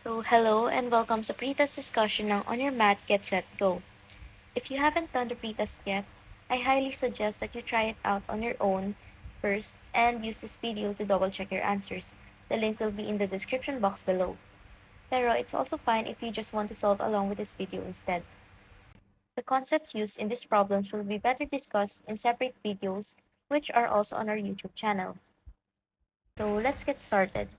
Hello and welcome sa pretest discussion ng On Your Mat, Get Set, Go. If you haven't done the pretest yet, I highly suggest that you try it out on your own first and use this video to double check your answers. The link will be in the description box below. Pero it's also fine if you just want to solve along with this video instead. The concepts used in these problems will be better discussed in separate videos, which are also on our YouTube channel. So let's get started.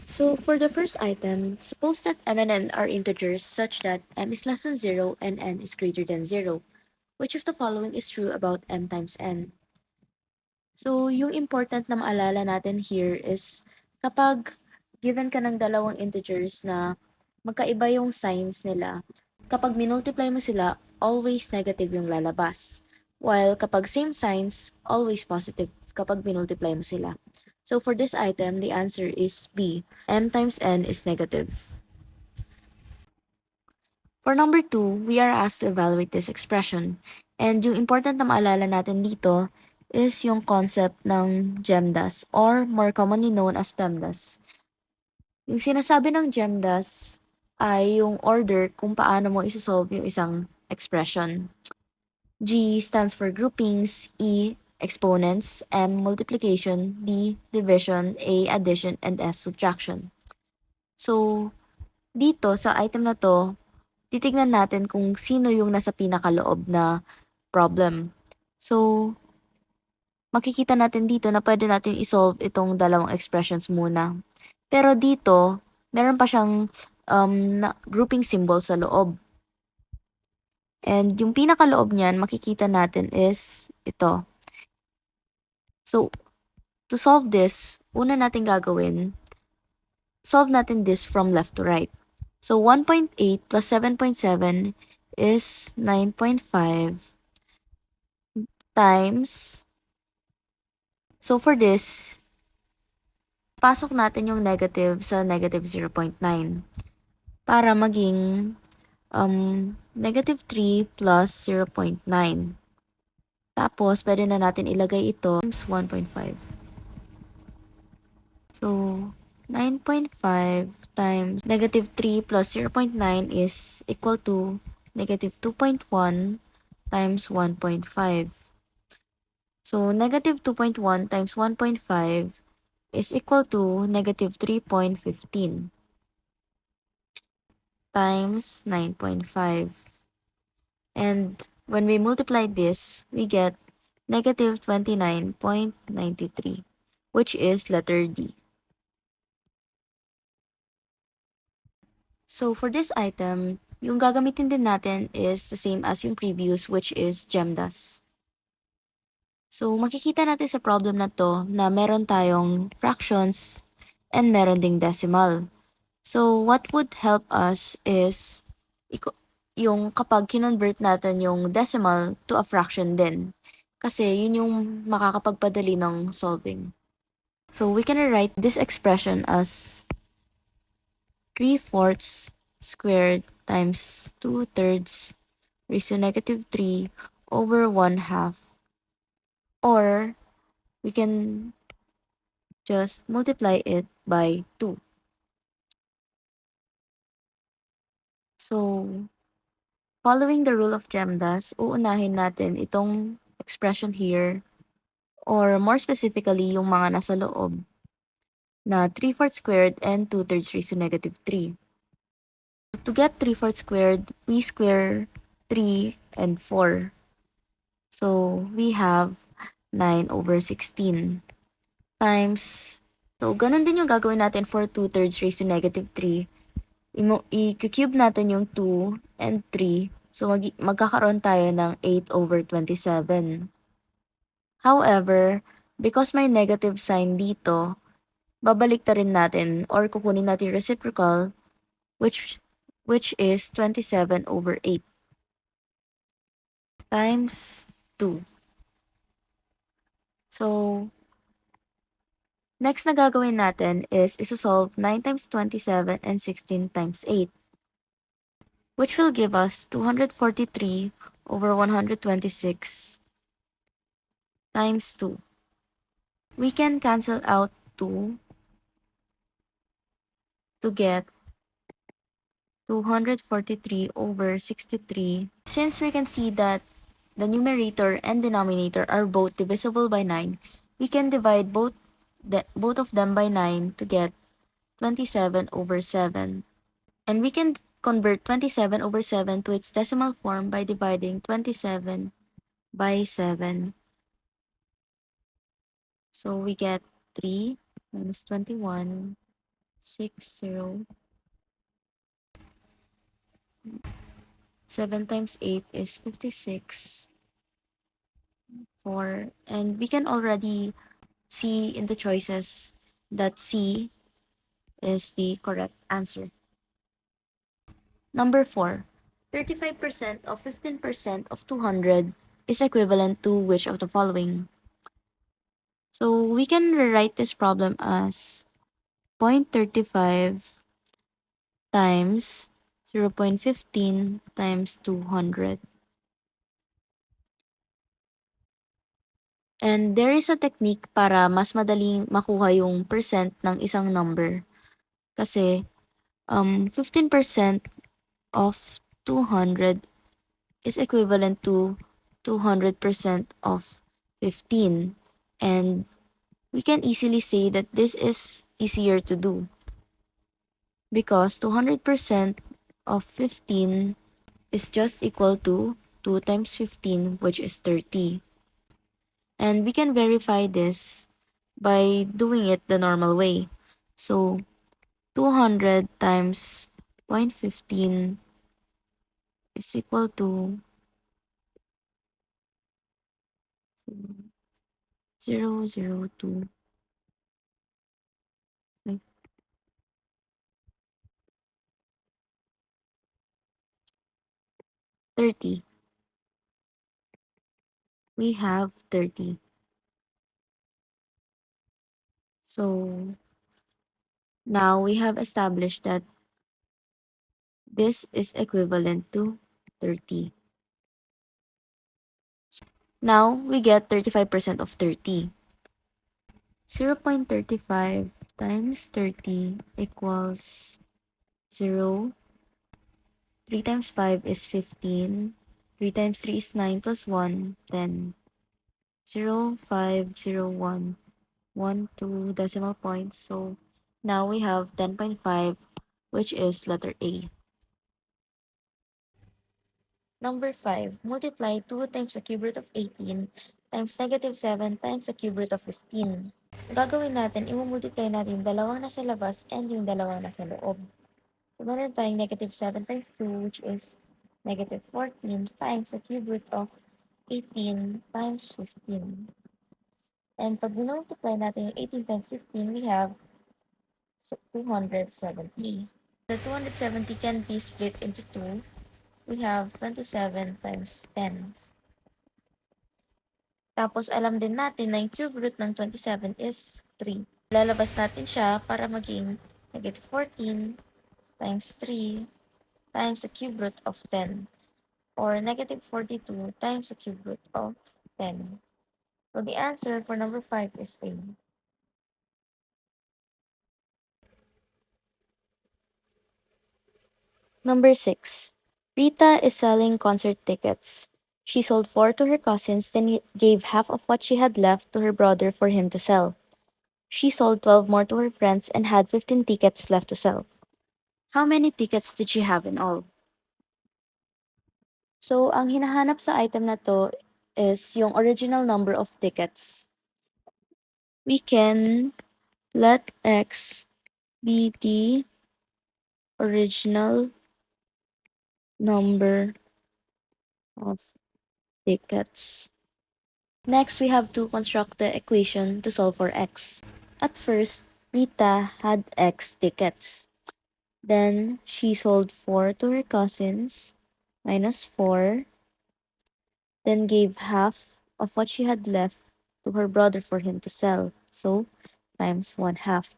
So for the first item, suppose that m and n are integers such that m is less than 0 and n is greater than 0. Which of the following is true about m times n? So yung important na maalala natin here is kapag given ka ng dalawang integers na magkaiba yung signs nila, kapag minultiply mo sila, always negative yung lalabas. While kapag same signs, always positive kapag minultiply mo sila. So for this item, the answer is B. M times n is negative. For number 2, we are asked to evaluate this expression. And yung important na maalala natin dito is yung concept ng GEMDAS or more commonly known as PEMDAS. Yung sinasabi ng GEMDAS ay yung order kung paano mo isosolve yung isang expression. G stands for groupings, E exponents, M multiplication, D division, A addition, and S subtraction. So, dito sa item na to, titignan natin kung sino yung nasa pinakaloob na problem. So, makikita natin dito na pwede natin isolve itong dalawang expressions muna. Pero dito, meron pa siyang grouping symbol sa loob. And yung pinakaloob niyan, makikita natin is ito. So, to solve this, una natin gagawin, solve natin this from left to right. So, 1.8 plus 7.7 is 9.5 times, so for this, pasok natin yung negative sa negative 0.9 para maging negative 3 plus 0.9. Tapos, pwede na natin ilagay ito times 1.5. So, 9.5 times negative 3 plus 0.9 is equal to negative 2.1 times 1.5. So, negative 2.1 times 1.5 is equal to negative 3.15 times 9.5. And when we multiply this, we get negative 29.93, which is letter D. So for this item, yung gagamitin din natin is the same as yung previous, which is GEMDAS. So makikita natin sa problem na to na meron tayong fractions and meron ding decimal. So what would help us is yung kapag kinonvert natin yung decimal to a fraction din. Kasi yun yung makakapagpadali ng solving. So we can write this expression as 3/4 squared times 2/3 raised to negative 3 over 1/2. Or we can just multiply it by 2. So, following the rule of GEMDAS, uunahin natin itong expression here, or more specifically, yung mga nasa loob, na 3/4 squared and 2/3 raised to negative 3. To get 3/4 squared, we square 3 and 4. So, we have 9 over 16 times, so ganun din yung gagawin natin for 2/3 raised to negative 3. I-cube natin yung 2 and 3. So, magkakaroon tayo ng 8 over 27. However, because may negative sign dito, babalik ta rin natin or kukunin natin reciprocal, which is 27 over 8 times 2. So, next na gagawin natin is isosolve 9 times 27 and 16 times 8, which will give us 243 over 126 times 2. We can cancel out 2 to get 243 over 63. Since we can see that the numerator and denominator are both divisible by 9, we can divide both of them by 9 to get 27 over 7. And we can convert 27 over 7 to its decimal form by dividing 27 by 7. So we get 3 minus 21, 60. 7 times 8 is 56. 4. And we can already see in the choices that C is the correct answer. Number 4. 35% of 15% of 200 is equivalent to which of the following? So we can rewrite this problem as 0.35 times 0.15 times 200. And there is a technique para mas madaling makuha yung percent ng isang number. Kasi 15% of 200 is equivalent to 200% of 15. And we can easily say that this is easier to do because 200% of 15 is just equal to 2 times 15, which is 30. And we can verify this by doing it the normal way. So 200 times 0.15 is equal to 0.002, like 30. We have 30. So now we have established that this is equivalent to 30. Now we get 35% of 30. 0.35 times 30 equals 0. 3 times 5 is 15. 3 times 3 is 9 plus 1, 10. 0, 5, 0, 1, 1, 2 decimal points. So now we have 10.5, which is letter A. Number 5, multiply 2 times the cube root of 18 times negative 7 times the cube root of 15. Ang gagawin natin, i-multiply natin dalawang nasa labas and yung dalawang nasa loob. So, meron tayong negative 7 times 2, which is negative 14 times the cube root of 18 times 15. And pag multiply natin yung 18 times 15, we have 270. The 270 can be split into 2. We have 27 times 10. Tapos, alam din natin na yung cube root ng 27 is 3. Lalabas natin siya para maging negative 14 times 3 times the cube root of 10, or negative 42 times the cube root of 10. So the answer for number 5 is A. Number 6. Rita is selling concert tickets. She sold 4 to her cousins, then gave half of what she had left to her brother for him to sell. She sold 12 more to her friends and had 15 tickets left to sell. How many tickets did she have in all? So, ang hinahanap sa item na to is yung original number of tickets. We can let X be the original number of tickets. Next, we have to construct the equation to solve for X. At first, Rita had X tickets. Then, she sold 4 to her cousins, minus 4, then gave half of what she had left to her brother for him to sell. So, times 1/2.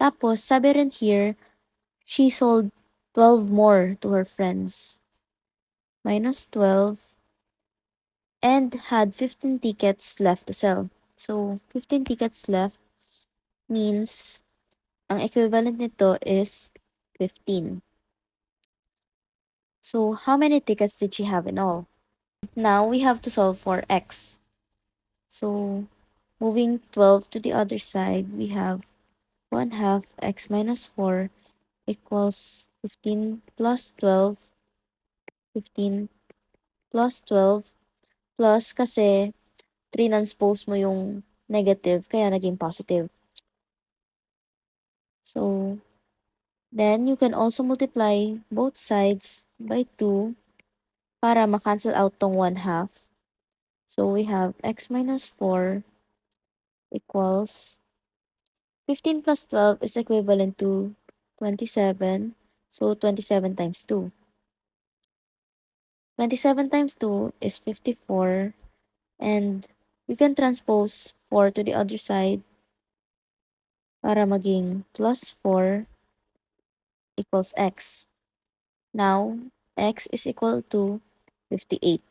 Tapos, sabi rin here, she sold 12 more to her friends. Minus 12, and had 15 tickets left to sell. So, 15 tickets left means Ang equivalent nito is 15. So, how many tickets did she have in all? Now, we have to solve for x. So, moving 12 to the other side, we have 1 half x minus 4 equals 15 plus 12, 15 plus 12, plus kasi transpose mo yung negative, kaya naging positive. So, then you can also multiply both sides by 2 para ma-cancel out tong 1 half. So, we have x minus 4 equals 15 plus 12 is equivalent to 27. So, 27 times 2. 27 times 2 is 54. And we can transpose 4 to the other side para maging plus 4 equals x. Now, x is equal to 58.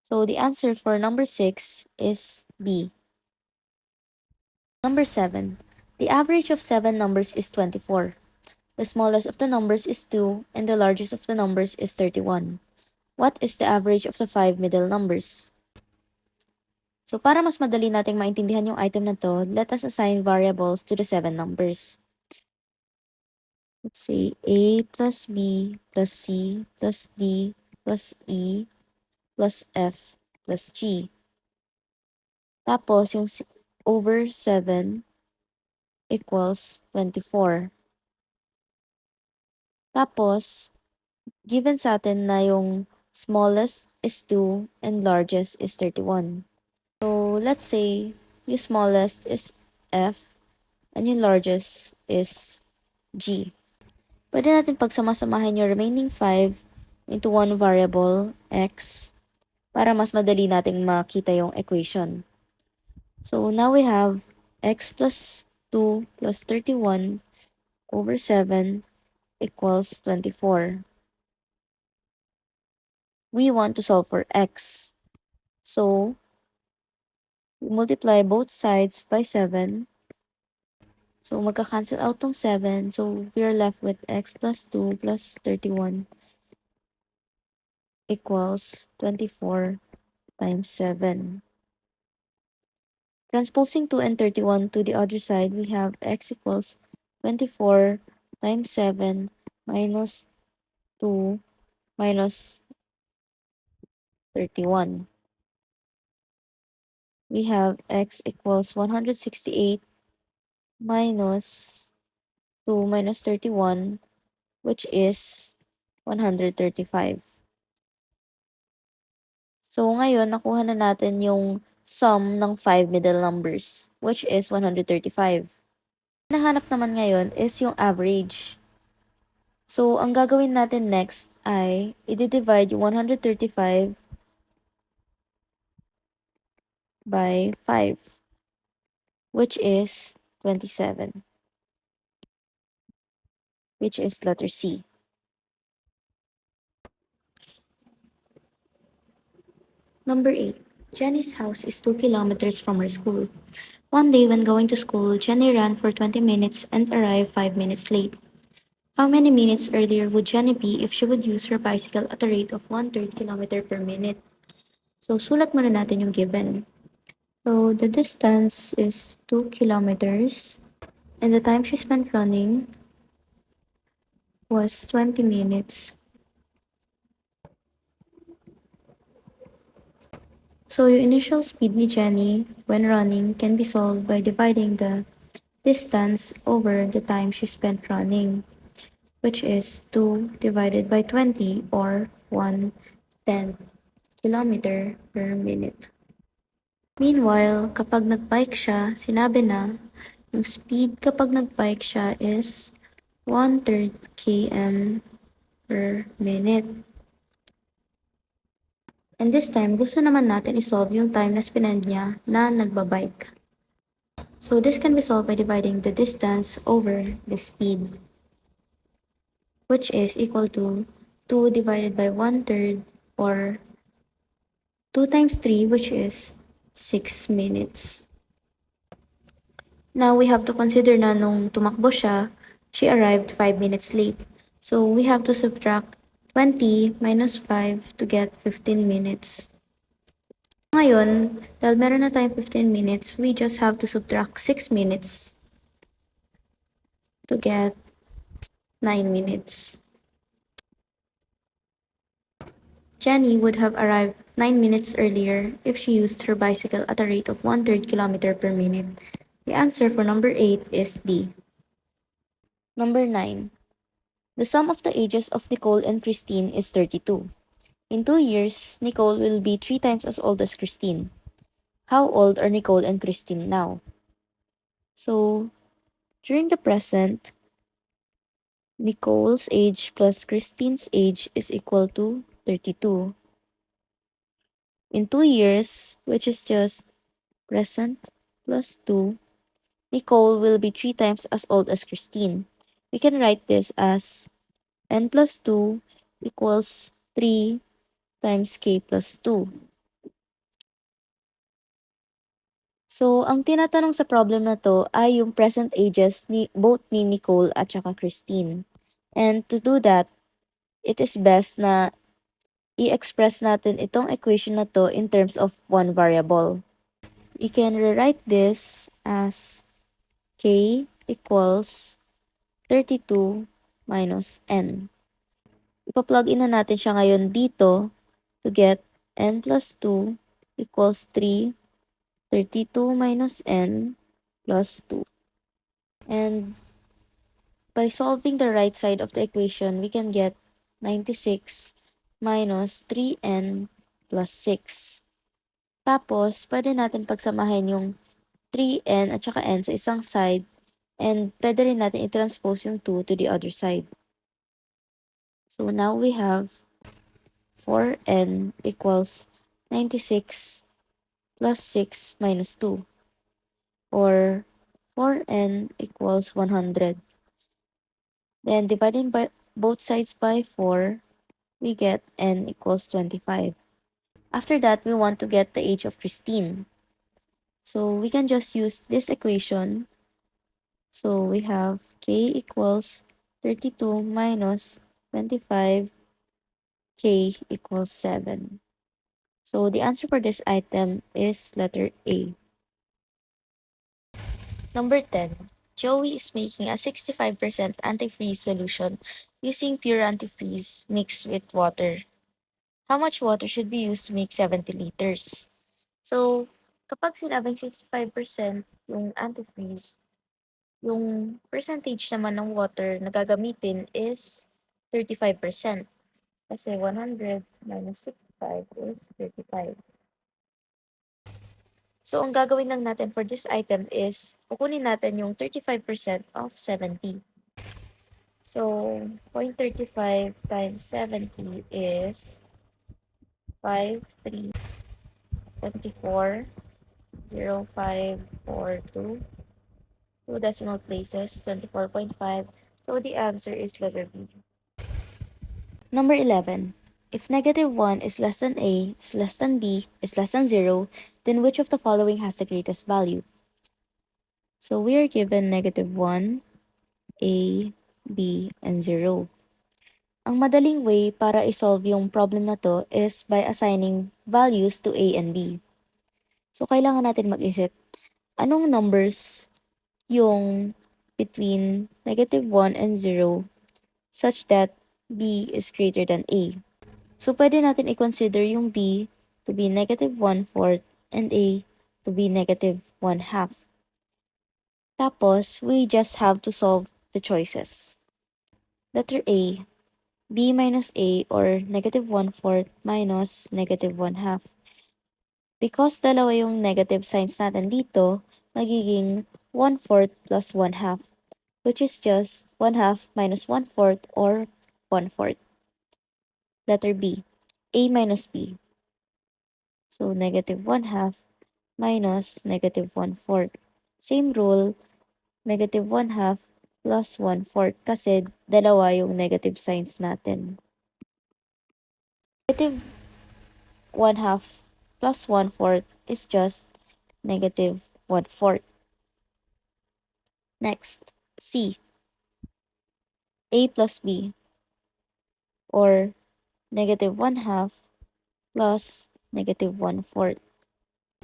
So, the answer for number 6 is B. Number 7. The average of 7 numbers is 24. The smallest of the numbers is 2 and the largest of the numbers is 31. What is the average of the 5 middle numbers? So, para mas madali nating maintindihan yung item na to, let us assign variables to the 7 numbers. Let's say A plus B plus C plus D plus E plus F plus G. Tapos, yung over 7 equals 24. Tapos, given sa atin na yung smallest is 2 and largest is 31. So, let's say yung smallest is F and yung largest is G. Pwede natin pagsamasamahin yung remaining 5 into one variable, x, para mas madali nating makita yung equation. So, now we have x plus 2 plus 31 over 7 equals 24. We want to solve for x. So, we multiply both sides by 7. So, magka-cancel out tong 7. So, we are left with x plus 2 plus 31 equals 24 times 7. Transposing 2 and 31 to the other side, we have x equals 24 times 7 minus 2 minus 31. We have x equals 168 minus 2 minus 31, which is 135. So, ngayon, nakuha na natin yung sum ng 5 middle numbers, which is 135. Nahanap naman ngayon is yung average. So, ang gagawin natin next ay i-divide yung 135 by 5, which is 27, which is letter C. Number 8. Jenny's house is 2 kilometers from her school. One day when going to school, Jenny ran for 20 minutes and arrived 5 minutes late. How many minutes earlier would Jenny be if she would use her bicycle at a rate of 1/3 kilometer per minute? So, sulat muna natin yung given. So, the distance is 2 kilometers and the time she spent running was 20 minutes. So, yung initial speed ni Jenny when running can be solved by dividing the distance over the time she spent running, which is 2 divided by 20 or 1/10 kilometer per minute. Meanwhile, kapag nagbike siya, sinabi na yung speed kapag nagbike siya is 1/3 km per minute. And this time, gusto naman natin isolve yung time na spinend niya na nagbabike. So this can be solved by dividing the distance over the speed, which is equal to 2 divided by 1/3 or 2 times 3, which is 6 minutes. Now we have to consider na nung tumakbo siya, she arrived 5 minutes late. So we have to subtract 20 minus 5 to get 15 minutes. Ngayon, dahil meron na tayong 15 minutes, we just have to subtract 6 minutes to get 9 minutes. Jenny would have arrived 9 minutes earlier if she used her bicycle at a rate of 1/3 kilometer per minute. The answer for number 8 is D. Number 9. The sum of the ages of Nicole and Christine is 32. In 2 years, Nicole will be 3 times as old as Christine. How old are Nicole and Christine now? So, during the present, Nicole's age plus Christine's age is equal to 32. In 2 years, which is just present plus 2, Nicole will be 3 times as old as Christine. We can write this as n plus 2 equals 3 times k plus 2. So, ang tinatanong sa problem na to ay yung present ages ni both ni Nicole at saka Christine. And to do that, it is best na i-express natin itong equation na to in terms of one variable. We can rewrite this as k equals 32 minus n. Ipa-plug in na natin siya ngayon dito to get n plus 2 equals 3, 32 minus n plus 2. And by solving the right side of the equation, we can get 96 minus 3n plus 6. Tapos, pwede natin pagsamahin yung 3n at saka n sa isang side and pwede rin natin i-transpose yung 2 to the other side. So now we have 4n equals 96 plus 6 minus 2, or 4n equals 100. Then dividing by both sides by 4, we get n equals 25. After that, we want to get the age of Christine. So we can just use this equation. So we have k equals 32 minus 25, k equals 7. So the answer for this item is letter A. Number 10. Joey is making a 65% antifreeze solution using pure antifreeze mixed with water. How much water should be used to make 70 liters? So, kapag sinabing 65% yung antifreeze, yung percentage naman ng water na gagamitin is 35%. Kasi 100 minus 65 is 35. So, ang gagawin lang natin for this item is, kukunin natin yung 35% of 70. So, 0.35 times 70 is 5, 3, 24, 0, 5, 4, 2. Two decimal places, 24.5. So, the answer is letter B. Number 11. If negative 1 is less than A, is less than B, is less than 0, then which of the following has the greatest value? So, we are given negative 1, A, B, and 0. Ang madaling way para isolve yung problem na to is by assigning values to A and B. So, kailangan natin mag-isip, anong numbers yung between negative 1 and 0 such that B is greater than A. So, pwede natin i-consider yung B to be negative 1/4 and A to be negative 1/2. Tapos, we just have to solve the choices. Letter A, B minus A, or negative 1/4 minus negative 1/2. Because dalawa yung negative signs natin dito, magiging 1/4 plus 1/2, which is just 1/2 minus 1/4 or 1/4. Letter B, A minus B. So, negative 1/2 minus negative 1/4. Same rule, negative 1/2 plus 1/4 kasi dalawa yung negative signs natin. Negative 1/2 plus 1/4 is just negative 1/4. Next, C, A plus B, or negative 1 half plus negative 1 fourth.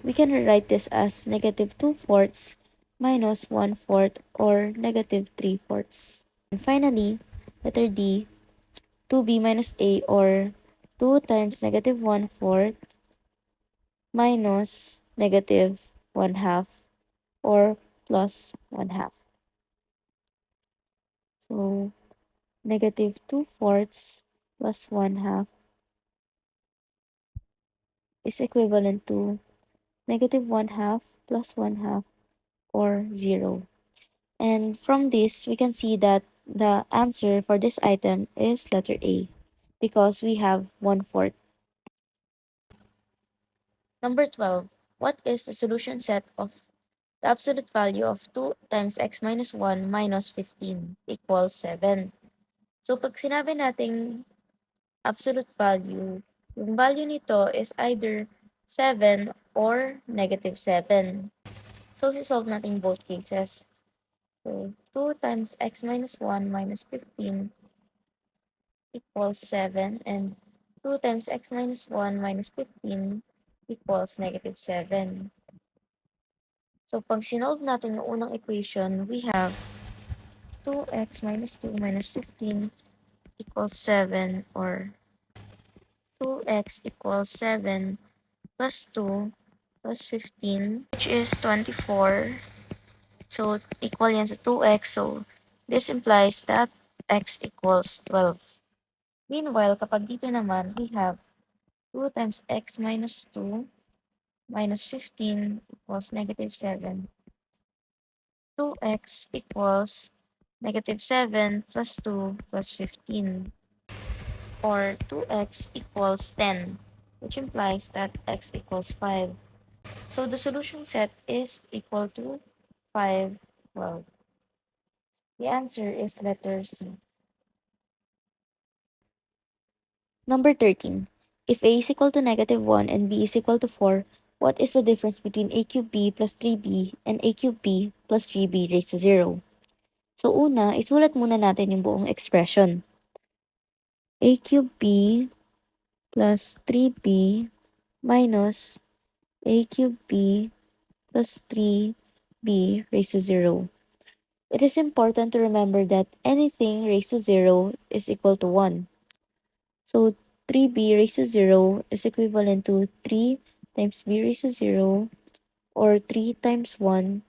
We can rewrite this as negative 2 fourths minus 1 fourth or negative 3 fourths. And finally, letter D, 2b minus a or 2 times negative 1 fourth minus negative 1 half or plus 1 half. So negative 2 fourths plus 1 half is equivalent to negative 1 half plus 1 half or 0. And from this, we can see that the answer for this item is letter A because we have 1 fourth. Number 12. What is the solution set of the absolute value of 2 times x minus 1 minus 15 equals 7? So pag sinabi nating absolute value, yung value nito is either 7 or negative 7. So solve natin both cases. So 2 times x minus 1 minus 15 equals 7 and 2 times x minus 1 minus 15 equals negative 7. So pag sinolve natin yung unang equation, we have 2x minus 2 minus 15 equals 7 or 2x equals 7 plus 2 plus 15 which is 24. So equal yan sa 2x. So this implies that x equals 12. Meanwhile, kapag dito naman, we have 2 times x minus 2 minus 15 equals negative 7. 2x equals negative 7 plus 2 plus 15 or 2x equals 10, which implies that x equals 5. So the solution set is equal to 5, 12. The answer is letter C. Number 13. If a is equal to negative 1 and b is equal to 4, what is the difference between a cubed b plus 3b and a cubed b plus 3b raised to 0? So una, isulat muna natin yung buong expression. A cubed b plus 3b minus a cubed b plus 3b raised to 0. It is important to remember that anything raised to 0 is equal to 1. So 3b raised to 0 is equivalent to 3 times b raised to 0 or 3 times 1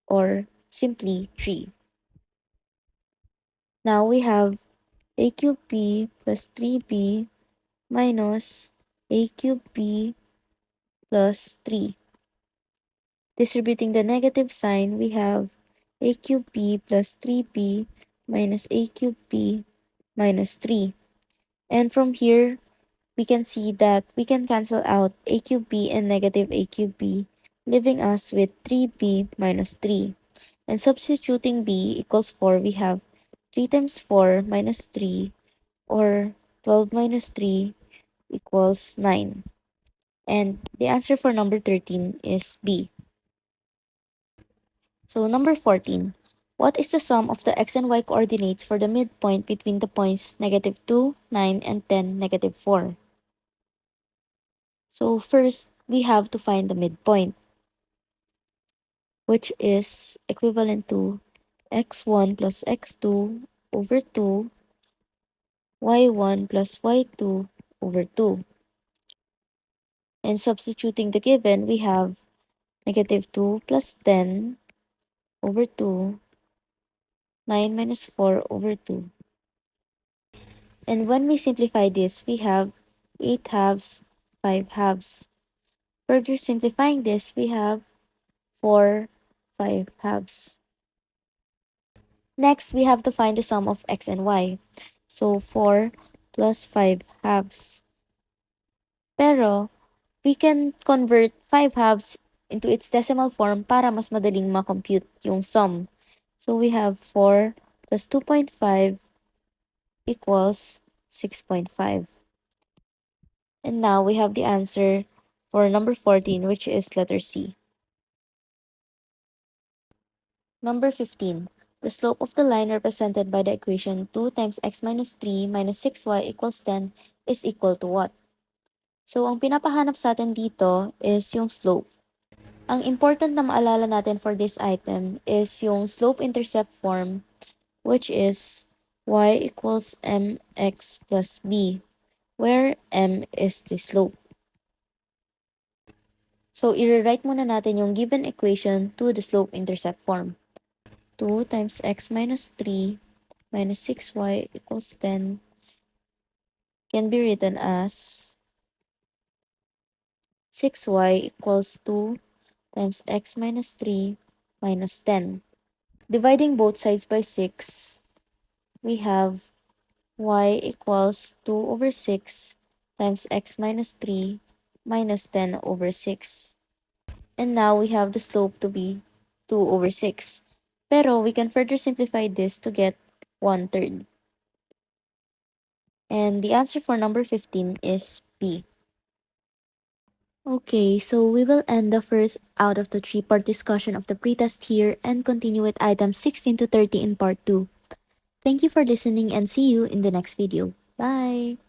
or simply 3. Now we have a cubed b plus 3b minus a cubed b plus 3. Distributing the negative sign, we have a cubed b plus 3b minus a cubed b minus 3. And from here, we can see that we can cancel out a cubed b and negative a cubed b, leaving us with 3b minus 3. And substituting b equals 4, we have 3 times 4 minus 3 or 12 minus 3 equals 9. And the answer for number 13 is B. So number 14. What is the sum of the x and y coordinates for the midpoint between the points negative 2, 9, and 10, negative 4? So first, we have to find the midpoint, which is equivalent to x1 plus x2 over 2, y1 plus y2 over 2. And substituting the given, we have negative 2 plus 10 over 2, 9 minus 4 over 2. And when we simplify this, we have 8 halves, 5 halves. Further simplifying this, we have 4, 5 halves. Next, we have to find the sum of x and y. So 4 plus 5 halves. Pero, we can convert 5 halves into its decimal form para mas madaling ma-compute yung sum. So we have 4 plus 2.5 equals 6.5. And now we have the answer for number 14, which is letter C. Number 15. The slope of the line represented by the equation 2 times x minus 3 minus 6y equals 10 is equal to what? So, ang pinapahanap sa atin dito is yung slope. Ang important na maalala natin for this item is yung slope-intercept form, which is y equals mx plus b, where m is the slope. So, i-rewrite muna natin yung given equation to the slope-intercept form. 2 times x minus 3 minus 6y equals 10 can be written as 6y equals 2 times x minus 3 minus 10. Dividing both sides by 6, we have y equals 2 over 6 times x minus 3 minus 10 over 6. And now we have the slope to be 2 over 6. Pero we can further simplify this to get 1/3. And the answer for number 15 is B. Okay, so we will end the first out of the three-part discussion of the pretest here and continue with items 16 to 30 in part 2. Thank you for listening and see you in the next video. Bye!